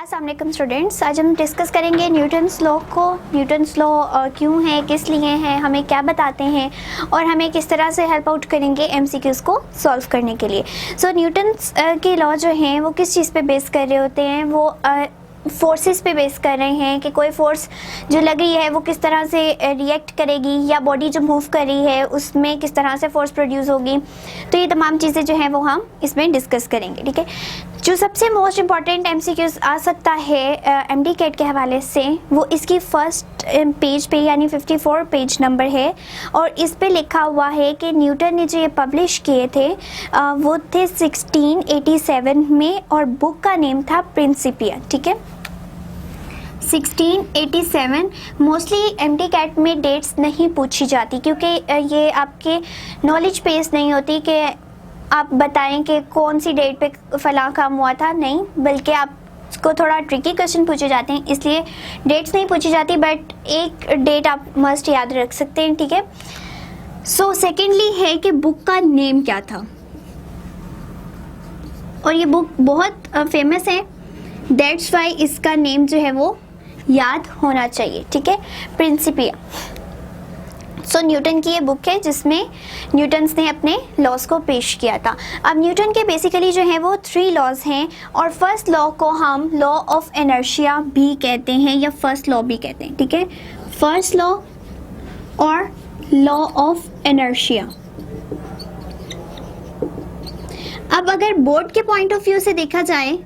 अस्सलाम वालेकुम स्टूडेंट्स, आज हम डिस्कस करेंगे न्यूटन्स लॉ को। न्यूटन्स लॉ क्यों है, किस लिए हैं, हमें क्या बताते हैं और हमें किस तरह से हेल्प आउट करेंगे एमसीक्यूज़ को सॉल्व करने के लिए। सो न्यूटन्स के लॉ जो हैं वो किस चीज़ पे बेस कर रहे होते हैं, वो फोर्सेस पे बेस कर रहे हैं कि कोई फोर्स जो लग रही है वो किस तरह से रिएक्ट करेगी, या बॉडी जो मूव कर रही है उसमें किस तरह से फोर्स प्रोड्यूस होगी। तो ये तमाम चीज़ें जो हैं वो हम इसमें डिस्कस करेंगे, ठीक है। जो सबसे मोस्ट इम्पॉर्टेंट एमसीक्यूज़ आ सकता है एमडी कैट के हवाले से, वो इसकी फर्स्ट पेज पे यानी 54 पेज नंबर है, और इस पे लिखा हुआ है कि न्यूटन ने जो ये पब्लिश किए थे वो थे 1687 में, और बुक का नेम था प्रिंसिपिया, ठीक है। 1687 मोस्टली एमडी कैट में डेट्स नहीं पूछी जाती, क्योंकि ये आपके नॉलेज बेस्ड नहीं होती कि आप बताएं कि कौन सी डेट पे फलां काम हुआ था, नहीं, बल्कि आपको थोड़ा ट्रिकी क्वेश्चन पूछे जाते हैं, इसलिए डेट्स नहीं पूछी जाती। बट एक डेट आप मस्ट याद रख सकते हैं, ठीक है। सो सेकेंडली है कि बुक का नेम क्या था, और ये बुक बहुत फेमस है, दैट्स वाई इसका नेम जो है वो याद होना चाहिए, ठीक है, प्रिंसिपिया। सो न्यूटन की ये बुक है जिसमें न्यूटन्स ने अपने लॉज को पेश किया था। अब न्यूटन के बेसिकली जो है वो 3 लॉज हैं, और फर्स्ट लॉ को हम लॉ ऑफ इनर्शिया भी कहते हैं या फर्स्ट लॉ भी कहते हैं, ठीक है, फर्स्ट लॉ और लॉ ऑफ इनर्शिया। अब अगर बोर्ड के पॉइंट ऑफ व्यू से देखा जाए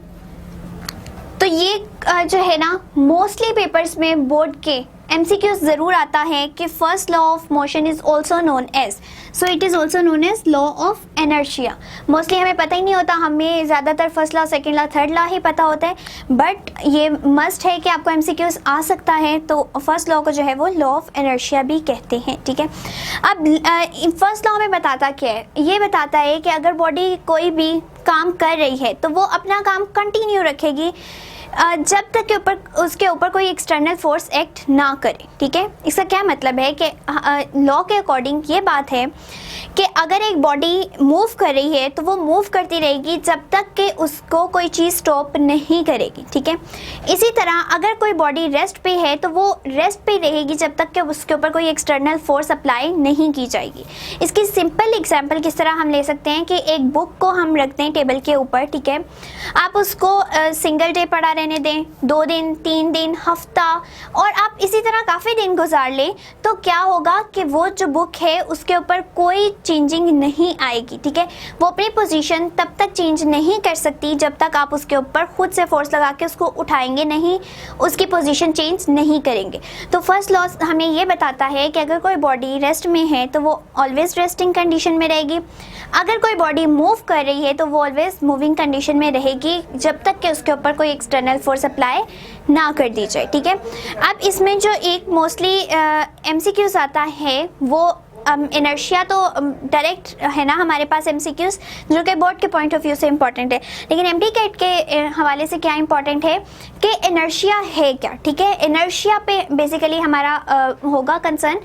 तो ये जो है ना, मोस्टली पेपर्स में बोर्ड के MCQs ज़रूर आता है कि first law of motion is also known as, so it is also known as law of inertia. Mostly हमें पता ही नहीं होता, हमें ज़्यादातर first law, second law, third law ही पता होता है, बट ये मस्ट है कि आपको MCQs आ सकता है, तो फर्स्ट लॉ को जो है वो लॉ ऑफ इनर्शिया भी कहते हैं, ठीक है। अब फर्स्ट लॉ में बताता क्या है, ये बताता है कि अगर बॉडी कोई भी काम कर रही है तो वो अपना काम कंटिन्यू रखेगी जब तक के ऊपर उसके ऊपर कोई एक्सटर्नल फोर्स एक्ट ना करे, ठीक है। इसका क्या मतलब है कि लॉ के अकॉर्डिंग ये बात है कि अगर एक बॉडी मूव कर रही है तो वो मूव करती रहेगी जब तक कि उसको कोई चीज़ स्टॉप नहीं करेगी, ठीक है। इसी तरह अगर कोई बॉडी रेस्ट पे है तो वो रेस्ट पे रहेगी जब तक कि उसके ऊपर कोई एक्सटर्नल फोर्स अप्लाई नहीं की जाएगी। इसकी सिंपल एग्जांपल किस तरह हम ले सकते हैं कि एक बुक को हम रखते हैं टेबल के ऊपर, ठीक है, आप उसको सिंगल डे पढ़ा रहने दें, 2 दिन, 3 दिन, हफ्ता, और आप इसी तरह काफ़ी दिन गुजार लें, तो क्या होगा कि वो जो बुक है उसके ऊपर कोई चेंजिंग नहीं आएगी, ठीक है। वो अपनी पोजीशन तब तक चेंज नहीं कर सकती जब तक आप उसके ऊपर खुद से फोर्स लगा के उसको उठाएंगे नहीं, उसकी पोजीशन चेंज नहीं करेंगे। तो फर्स्ट लॉ हमें ये बताता है कि अगर कोई बॉडी रेस्ट में है तो वो ऑलवेज रेस्टिंग कंडीशन में रहेगी, अगर कोई बॉडी मूव कर रही है तो वो ऑलवेज मूविंग कंडीशन में रहेगी जब तक कि उसके ऊपर कोई एक्सटर्नल फोर्स अप्लाई ना कर दी जाए, ठीक है। अब इसमें जो एक मोस्टली MCQs आता है वो इनर्शिया तो डायरेक्ट है ना हमारे पास MCQs, जो कि बोर्ड के पॉइंट ऑफ व्यू से इंपॉर्टेंट है, लेकिन एमडी कैट के हवाले से क्या इंपॉर्टेंट है कि इनर्शिया है क्या, ठीक है। इनर्शिया पे बेसिकली हमारा होगा कंसर्न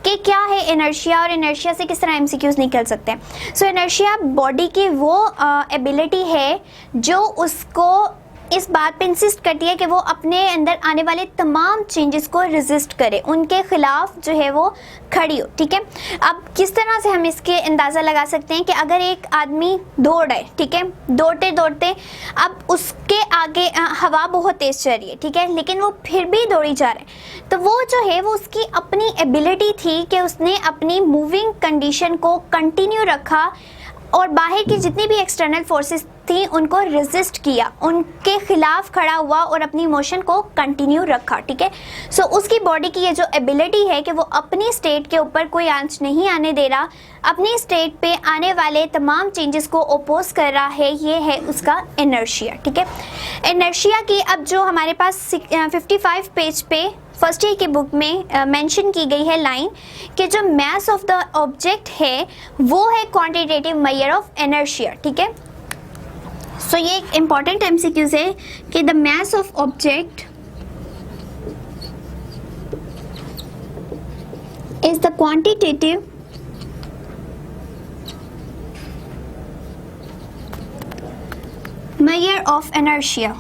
कि क्या है इनर्शिया, और इनर्शिया से किस तरह MCQs निकल सकते हैं। सो इनर्शिया बॉडी की वो एबिलिटी है जो उसको इस बात पे इंसिस्ट करती है कि वो अपने अंदर आने वाले तमाम चेंजेस को रेजिस्ट करे, उनके खिलाफ जो है वो खड़ी हो, ठीक है। अब किस तरह से हम इसके अंदाज़ा लगा सकते हैं कि अगर एक आदमी दौड़ रहा है, ठीक है, दौड़ते दौड़ते अब उसके आगे हवा बहुत तेज़ चल रही है, ठीक है, लेकिन वो फिर भी दौड़ी जा रहा है, तो वो जो है वो उसकी अपनी एबिलिटी थी कि उसने अपनी मूविंग कंडीशन को कंटिन्यू रखा, और बाहर की जितनी भी एक्सटर्नल फोर्सेस थी उनको रेजिस्ट किया, उनके खिलाफ खड़ा हुआ और अपनी मोशन को कंटिन्यू रखा, ठीक है। सो उसकी बॉडी की ये जो एबिलिटी है कि वो अपनी स्टेट के ऊपर कोई आंच नहीं आने दे रहा, अपनी स्टेट पे आने वाले तमाम चेंजेस को ओपोज कर रहा है, ये है उसका इनर्शिया, ठीक है। इनर्शिया की अब जो हमारे पास 55 पेज पे फर्स्ट ईयर की बुक में मेंशन की गई है लाइन कि जो मास ऑफ द ऑब्जेक्ट है वो है क्वांटिटेटिव मेजर ऑफ इनर्शिया, ठीक है। सो ये एक इम्पॉर्टेंट MCQs है कि the mass of object is the quantitative measure of inertia.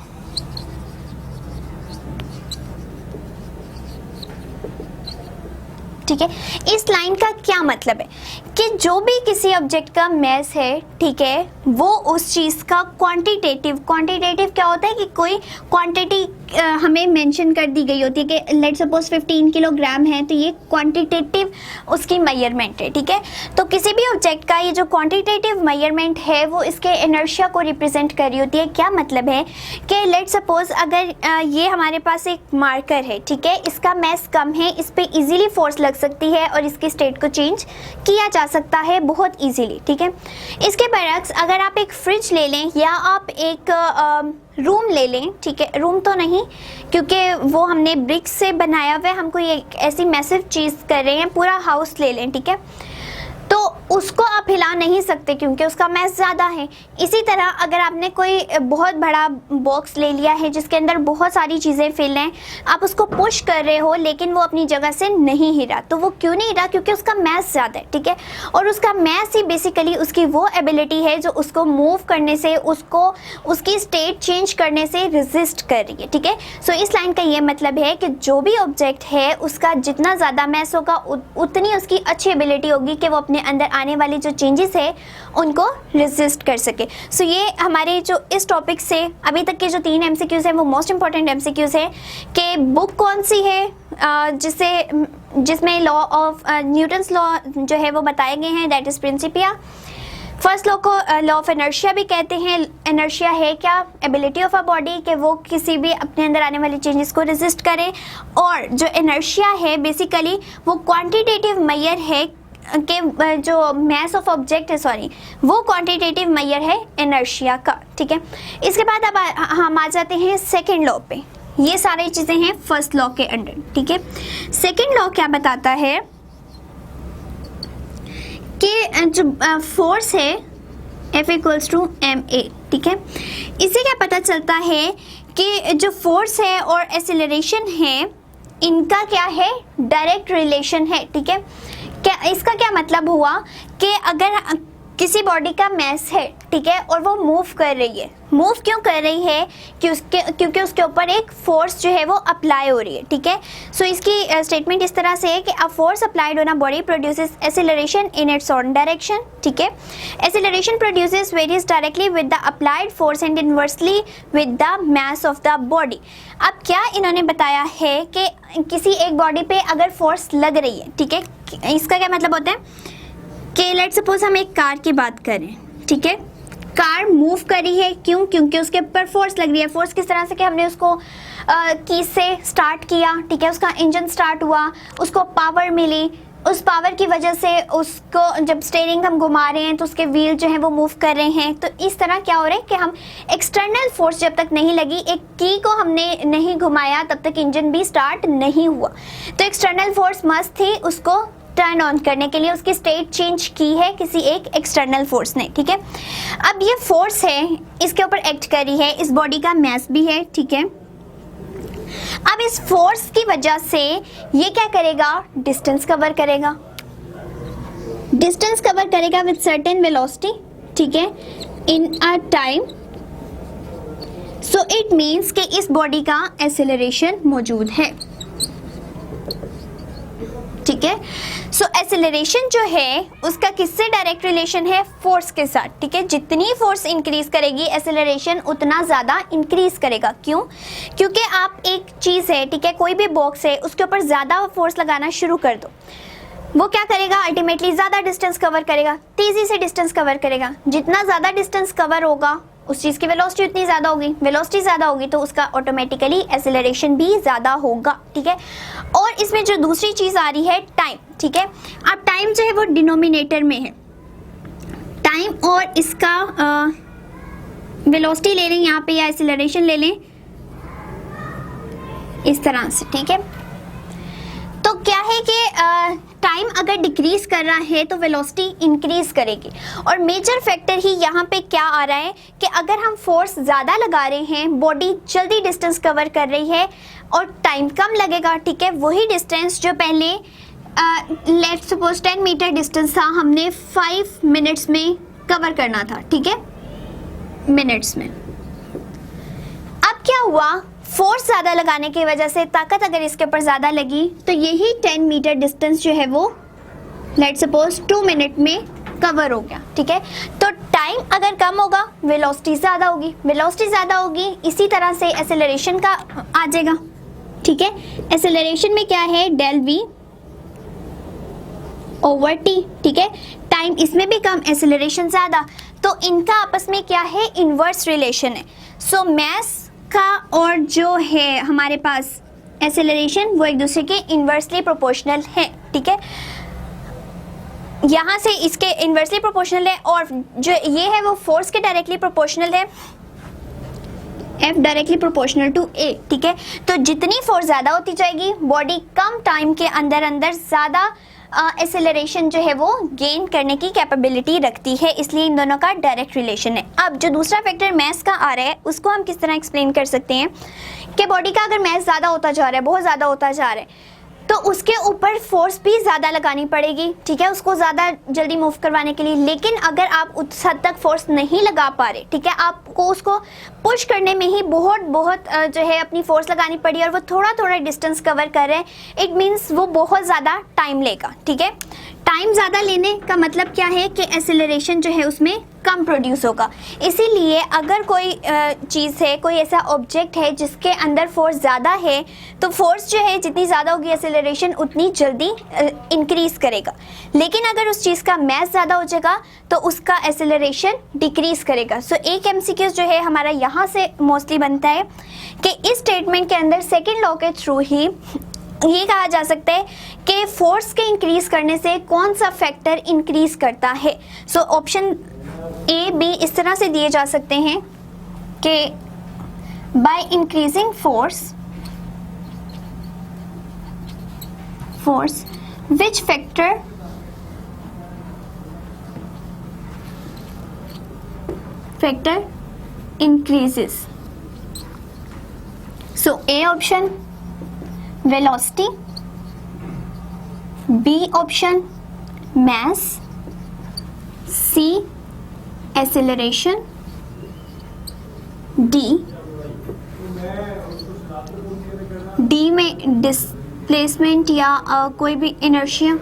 ठीक है। इस लाइन का क्या मतलब है कि जो भी किसी ऑब्जेक्ट का मास है, ठीक है, वो उस चीज़ का क्वांटिटेटिव क्या होता है कि कोई क्वांटिटी हमें मेंशन कर दी गई होती है कि लेट्स सपोज 15 किलोग्राम है, तो ये क्वांटिटेटिव उसकी मेजरमेंट है, ठीक है। तो किसी भी ऑब्जेक्ट का ये जो क्वांटिटेटिव मेजरमेंट है वो इसके इनर्शिया को रिप्रेजेंट कर रही होती है। क्या मतलब है कि लेट्स सपोज अगर ये हमारे पास एक मार्कर है, ठीक है, इसका मास कम है, इस पे इजीली फोर्स लग सकती है और इसकी स्टेट को चेंज किया जा सकता है बहुत इजीली, ठीक है। इसके बरक्स अगर आप एक फ्रिज ले लें या आप एक रूम ले लें, ठीक है, रूम तो नहीं क्योंकि वो हमने ब्रिक्स से बनाया हुआ है, हमको ये ऐसी मैसिव चीज़ कर रहे हैं, पूरा हाउस ले लें, ठीक है, तो उसको आप हिला नहीं सकते क्योंकि उसका मास ज़्यादा है। इसी तरह अगर आपने कोई बहुत बड़ा बॉक्स ले लिया है जिसके अंदर बहुत सारी चीज़ें फिल हैं, आप उसको पुश कर रहे हो लेकिन वो अपनी जगह से नहीं हिला, तो वो क्यों नहीं हिला? क्योंकि उसका मास ज़्यादा है, ठीक है, और उसका मास ही बेसिकली उसकी वो एबिलिटी है जो उसको मूव करने से, उसको उसकी स्टेट चेंज करने से रेजिस्ट कर रही है, ठीक है। सो इस लाइन का ये मतलब है कि जो भी ऑब्जेक्ट है उसका जितना ज़्यादा मास होगा उतनी उसकी अच्छी एबिलिटी होगी कि वो अपने अंदर आने वाली जो चेंजेस है उनको रेजिस्ट कर सके। सो ये हमारे जो इस टॉपिक से अभी तक के जो 3 MCQs हैं वो मोस्ट इंपॉर्टेंट MCQs है कि बुक कौन सी है जिसमें लॉ ऑफ न्यूटन्स लॉ जो है वो बताए गए हैं, that is Principia. First law को लॉ ऑफ इनर्शिया भी कहते हैं। इनर्शिया है क्या? एबिलिटी ऑफ अ बॉडी कि वो किसी भी अपने अंदर आने वाली चेंजेस को रेजिस्ट करे। और जो इनर्शिया है बेसिकली वो क्वांटिटेटिव मेजर है कि जो मास ऑफ ऑब्जेक्ट है, सॉरी, वो क्वांटिटेटिव मेजर है इनर्शिया का, ठीक है। इसके बाद अब हम आ जाते हैं सेकंड लॉ पे। ये सारी चीज़ें हैं फर्स्ट लॉ के अंडर, ठीक है। सेकंड लॉ क्या बताता है कि जो फोर्स है F इक्वल्स टू ma, ठीक है। इससे क्या पता चलता है कि जो फोर्स है और एक्सेलरेशन है इनका क्या है? डायरेक्ट रिलेशन है, ठीक है। क्या इसका क्या मतलब हुआ कि अगर किसी बॉडी का मास है, ठीक है, और वो मूव कर रही है, मूव क्यों कर रही है? क्योंकि उसके ऊपर एक फोर्स जो है वो अप्लाई हो रही है, ठीक है। सो इसकी स्टेटमेंट इस तरह से है कि a force applied on a body produces acceleration in its own direction, ठीक है। Acceleration produces varies directly with the applied force and inversely with the mass of the body. अब क्या इन्होंने बताया है कि किसी एक बॉडी पे अगर फोर्स लग रही है, ठीक है, इसका क्या मतलब होता है कि लेट्स सपोज हम एक कार की बात करें, ठीक है, कार मूव कर रही है, क्यों? क्योंकि उसके ऊपर फोर्स लग रही है। फोर्स किस तरह से कि हमने उसको की से स्टार्ट किया, ठीक है, उसका इंजन स्टार्ट हुआ, उसको पावर मिली, उस पावर की वजह से उसको जब स्टीयरिंग हम घुमा रहे हैं तो उसके व्हील जो है वो मूव कर रहे हैं। तो इस तरह क्या हो रहा है कि हम एक्सटर्नल फोर्स जब तक नहीं लगी, एक की को हमने नहीं घुमाया, तब तक इंजन भी स्टार्ट नहीं हुआ। तो एक्सटर्नल फोर्स मस्ट थी उसको टर्न ऑन करने के लिए, उसकी स्टेट चेंज की है किसी एक एक्सटर्नल फोर्स ने, ठीक है। अब ये फोर्स है इसके ऊपर एक्ट कर रही है, इस बॉडी का मास भी है, ठीक है। अब इस फोर्स की वजह से ये क्या करेगा? डिस्टेंस कवर करेगा, डिस्टेंस कवर करेगा विद सर्टेन वेलोसिटी, ठीक है, in a time. So it means कि इस बॉडी का एक्सेलरेशन मौजूद है, ठीक है। सो एक्सेलरेशन जो है उसका किससे डायरेक्ट रिलेशन है? फोर्स के साथ, ठीक है। जितनी फोर्स इंक्रीज करेगी एक्सेलरेशन उतना ज़्यादा इंक्रीज करेगा। क्यों? क्योंकि आप एक चीज़ है, ठीक है, कोई भी बॉक्स है, उसके ऊपर ज़्यादा फोर्स लगाना शुरू कर दो, वो क्या करेगा? अल्टीमेटली ज़्यादा डिस्टेंस कवर करेगा, तेज़ी से डिस्टेंस कवर करेगा। जितना ज़्यादा डिस्टेंस कवर होगा उस चीज़ की वेलोसिटी उतनी ज़्यादा होगी, वेलोसिटी ज़्यादा होगी तो उसका ऑटोमेटिकली एक्सेलरेशन भी ज़्यादा होगा, ठीक है। और इसमें जो दूसरी चीज़ आ रही है टाइम, ठीक है। अब टाइम जो है वो डिनोमिनेटर में है, टाइम और इसका वेलोसिटी ले लें यहाँ पे या एक्सेलरेशन ले लें इस तरह से, ठीक है। तो क्या है कि टाइम अगर डिक्रीज कर रहा है तो वेलोसिटी इंक्रीज करेगी। और मेजर फैक्टर ही यहाँ पे क्या आ रहा है कि अगर हम फोर्स ज़्यादा लगा रहे हैं, बॉडी जल्दी डिस्टेंस कवर कर रही है और टाइम कम लगेगा, ठीक है। वही डिस्टेंस जो पहले लेट्स सपोज 10 मीटर डिस्टेंस था, हमने 5 मिनट्स में कवर करना था, ठीक है, मिनट्स में। अब क्या हुआ? फोर्स ज़्यादा लगाने की वजह से ताकत अगर इसके ऊपर ज़्यादा लगी तो यही 10 मीटर डिस्टेंस जो है वो लेट्स सपोज 2 मिनट में कवर हो गया, ठीक है। तो टाइम अगर कम होगा, वेलोसिटी ज़्यादा होगी, वेलोसिटी ज़्यादा होगी, इसी तरह से एक्सेलरेशन का आ जाएगा, ठीक है। एक्सेलरेशन में क्या है, डेल वी ओवर टी, ठीक है। टाइम इसमें भी कम, एक्सेलरेशन ज़्यादा, तो इनका आपस में क्या है, इन्वर्स रिलेशन है। सो मैस का और जो है हमारे पास एक्सेलरेशन वो एक दूसरे के इन्वर्सली प्रोपोर्शनल है, ठीक है। यहाँ से इसके इन्वर्सली प्रोपोर्शनल है और जो ये है वो फोर्स के डायरेक्टली प्रोपोर्शनल है, F directly proportional to A, ठीक है। तो जितनी फोर्स ज़्यादा होती जाएगी, बॉडी कम टाइम के अंदर अंदर ज़्यादा एक्सेलरेशन जो है वो गेन करने की कैपेबिलिटी रखती है, इसलिए इन दोनों का डायरेक्ट रिलेशन है। अब जो दूसरा फैक्टर मैस का आ रहा है उसको हम किस तरह एक्सप्लेन कर सकते हैं कि बॉडी का अगर मैस ज़्यादा होता जा रहा है, बहुत ज़्यादा होता जा रहा है, तो उसके ऊपर फोर्स भी ज़्यादा लगानी पड़ेगी, ठीक है, उसको ज़्यादा जल्दी मूव करवाने के लिए। लेकिन अगर आप उस हद तक फोर्स नहीं लगा पा रहे, ठीक है, आपको उसको पुश करने में ही बहुत जो है अपनी फोर्स लगानी पड़ी और वो थोड़ा थोड़ा डिस्टेंस कवर कर रहे हैं, इट मीन्स वो बहुत ज़्यादा टाइम लेगा, ठीक है। टाइम ज़्यादा लेने का मतलब क्या है कि एक्सेलरेशन जो है उसमें कम प्रोड्यूस होगा। इसीलिए अगर कोई चीज़ है, कोई ऐसा ऑब्जेक्ट है जिसके अंदर फोर्स ज़्यादा है, तो फोर्स जो है जितनी ज़्यादा होगी एक्सेलरेशन उतनी जल्दी इंक्रीज़ करेगा। लेकिन अगर उस चीज़ का मास ज़्यादा हो जाएगा तो उसका एक्सेलरेशन डिक्रीज़ करेगा। सो एक एमसीक्यू जो है हमारा यहाँ से मोस्टली बनता है कि इस स्टेटमेंट के अंदर सेकेंड लॉ के थ्रू ही ये कहा जा सकता है कि फोर्स के इंक्रीज करने से कौन सा फैक्टर इंक्रीज करता है। सो ऑप्शन ए बी इस तरह से दिए जा सकते हैं कि by increasing force which factor increases. So A option velocity, B option mass, C acceleration, D में डिस्प्लेसमेंट या कोई भी इनर्शिया,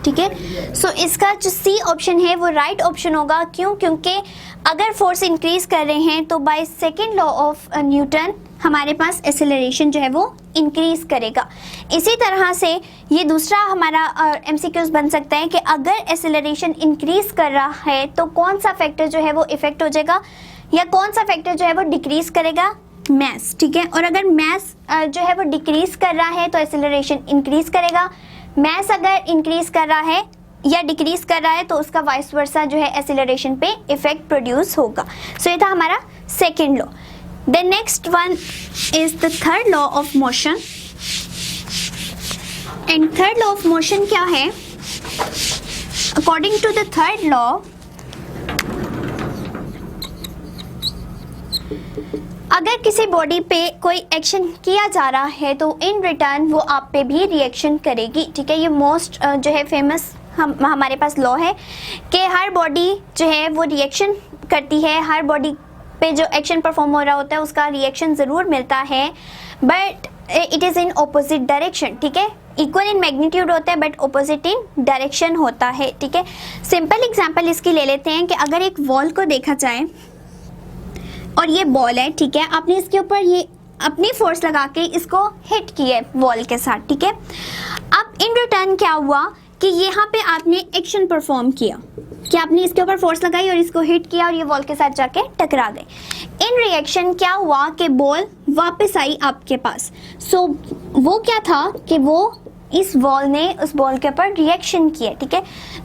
ठीक है। सो इसका जो सी ऑप्शन है वो राइट ऑप्शन होगा। क्यों? क्योंकि अगर फोर्स इंक्रीज कर रहे हैं तो by second law of Newton हमारे पास एक्सेलरेशन जो है वो इंक्रीज करेगा। इसी तरह से ये दूसरा हमारा एमसीक्यूज बन सकता है कि अगर एक्सेलरेशन इंक्रीज कर रहा है तो कौन सा फैक्टर जो है वो इफेक्ट हो जाएगा या कौन सा फैक्टर जो है वो डिक्रीज करेगा, मैस, ठीक है। और अगर मैस जो है वो डिक्रीज कर रहा है तो एक्सेलरेशन इंक्रीज करेगा, मैस अगर इंक्रीज कर रहा है या डिक्रीज कर रहा है तो उसका वाइस वर्सा जो है एक्सेलरेशन पे इफेक्ट प्रोड्यूस होगा। सो ये था हमारा second law. The next one is the third law of motion. And third law of motion क्या है? According to the third law, अगर किसी बॉडी पे कोई एक्शन किया जा रहा है तो इन रिटर्न वो आप पे भी रिएक्शन करेगी, ठीक है। ये मोस्ट जो है फेमस हमारे पास लॉ है कि हर बॉडी जो है वो रिएक्शन करती है, हर बॉडी पे जो एक्शन परफॉर्म हो रहा होता है उसका रिएक्शन ज़रूर मिलता है, but it is in opposite direction, ठीक है। इक्वल इन मैग्नीट्यूड होता है बट ऑपोजिट इन डायरेक्शन होता है, ठीक है। सिंपल एग्जांपल इसकी ले लेते हैं कि अगर एक वॉल को देखा जाए और ये बॉल है, ठीक है, आपने इसके ऊपर ये अपनी फोर्स लगा के इसको हिट किया है वॉल के साथ, ठीक है। अब इन रिटर्न क्या हुआ कि यहाँ पे आपने एक्शन परफॉर्म किया कि आपने इसके ऊपर फोर्स लगाई और इसको हिट किया और ये वॉल के साथ जाके टकरा गए। इन रिएक्शन क्या हुआ कि बॉल वापस आई आपके पास। सो वो क्या था कि वो इस बॉल ने उस बॉल के ऊपर रिएक्शन किया, ठीक है।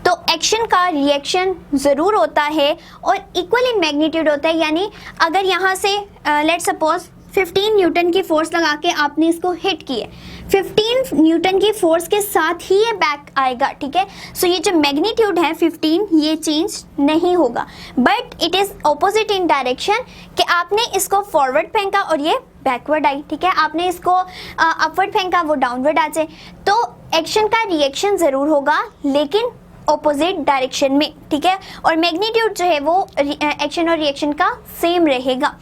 तो एक्शन का रिएक्शन ज़रूर होता है और इक्वल इन मैग्नीट्यूड होता है, यानी अगर यहाँ से लेट्स सपोज 15 न्यूटन की फोर्स लगा के आपने इसको हिट किए, 15 न्यूटन की फोर्स के साथ ही ये बैक आएगा, ठीक है। सो ये जो मैग्नीट्यूड है 15 ये चेंज नहीं होगा, but it is opposite in direction कि आपने इसको फॉरवर्ड फेंका और ये बैकवर्ड आई, ठीक है। आपने इसको अपवर्ड फेंका वो डाउनवर्ड आ जाए। तो एक्शन का रिएक्शन ज़रूर होगा लेकिन ऑपोजिट डायरेक्शन में, ठीक है, और मैग्नीट्यूड जो है वो एक्शन और रिएक्शन का सेम रहेगा।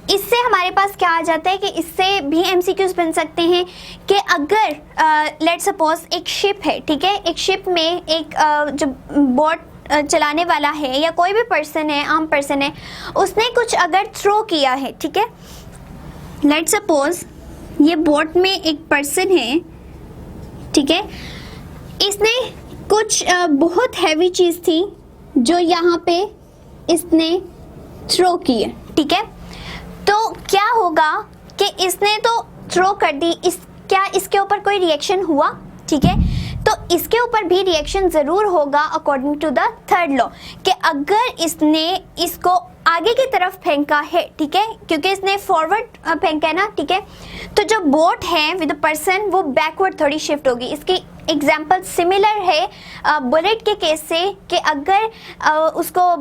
इससे हमारे पास क्या आ जाता है कि इससे भी एमसीक्यूज बन सकते हैं कि अगर लेट्स सपोज एक शिप है, ठीक है, एक शिप में एक जो बोट चलाने वाला है या कोई भी पर्सन है, आम पर्सन है, उसने कुछ अगर थ्रो किया है, ठीक है, लेट्स सपोज ये बोट में एक पर्सन है, ठीक है, इसने कुछ बहुत हैवी चीज़ थी जो यहाँ पे इसने थ्रो की है, ठीक है, तो क्या होगा कि इसने तो थ्रो कर दी, क्या इसके ऊपर कोई रिएक्शन हुआ, ठीक है, तो इसके ऊपर भी रिएक्शन ज़रूर होगा according to the third law, कि अगर इसने इसको आगे की तरफ फेंका है, ठीक है, क्योंकि इसने फॉरवर्ड फेंका है ना, ठीक है, तो जो बोट है विद पर्सन वो बैकवर्ड थोड़ी शिफ्ट होगी। इसकी एग्जाम्पल सिमिलर है बुलेट के केस से कि अगर उसको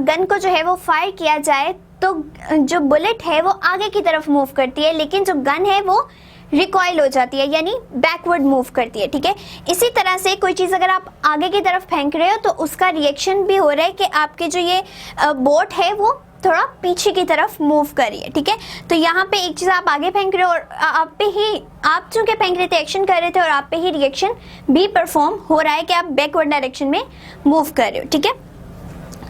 गन को जो है वो फायर किया जाए तो जो बुलेट है वो आगे की तरफ मूव करती है, लेकिन जो गन है वो रिकॉइल हो जाती है, यानी बैकवर्ड मूव करती है, ठीक है। इसी तरह से कोई चीज़ अगर आप आगे की तरफ फेंक रहे हो तो उसका रिएक्शन भी हो रहा है कि आपके जो ये बोट है वो थोड़ा पीछे की तरफ मूव कर रही है, ठीक है। तो यहाँ पे एक चीज़ आप आगे फेंक रहे हो और आप चूंकि फेंक रहे थे, एक्शन कर रहे थे, और आप पे ही रिएक्शन भी परफॉर्म हो रहा है कि आप बैकवर्ड डायरेक्शन में मूव कर रहे हो, ठीक है।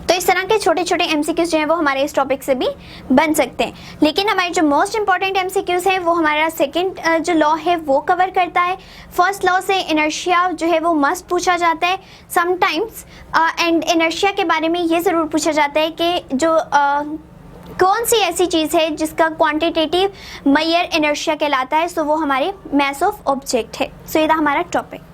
तो इस तरह के छोटे छोटे एमसीक्यूज जो हैं वो हमारे इस टॉपिक से भी बन सकते हैं, लेकिन हमारे जो मोस्ट इंपॉर्टेंट एमसीक्यूज हैं वो हमारा सेकंड जो लॉ है वो कवर करता है। फर्स्ट लॉ से इनर्शिया जो है वो मस्ट पूछा जाता है समटाइम्स, एंड इनर्शिया के बारे में ये ज़रूर पूछा जाता है कि जो कौन सी ऐसी चीज़ है जिसका क्वांटिटेटिव मेजर इनर्शिया कहलाता है, सो वो हमारे मास ऑफ ऑब्जेक्ट है। सो ये था हमारा टॉपिक।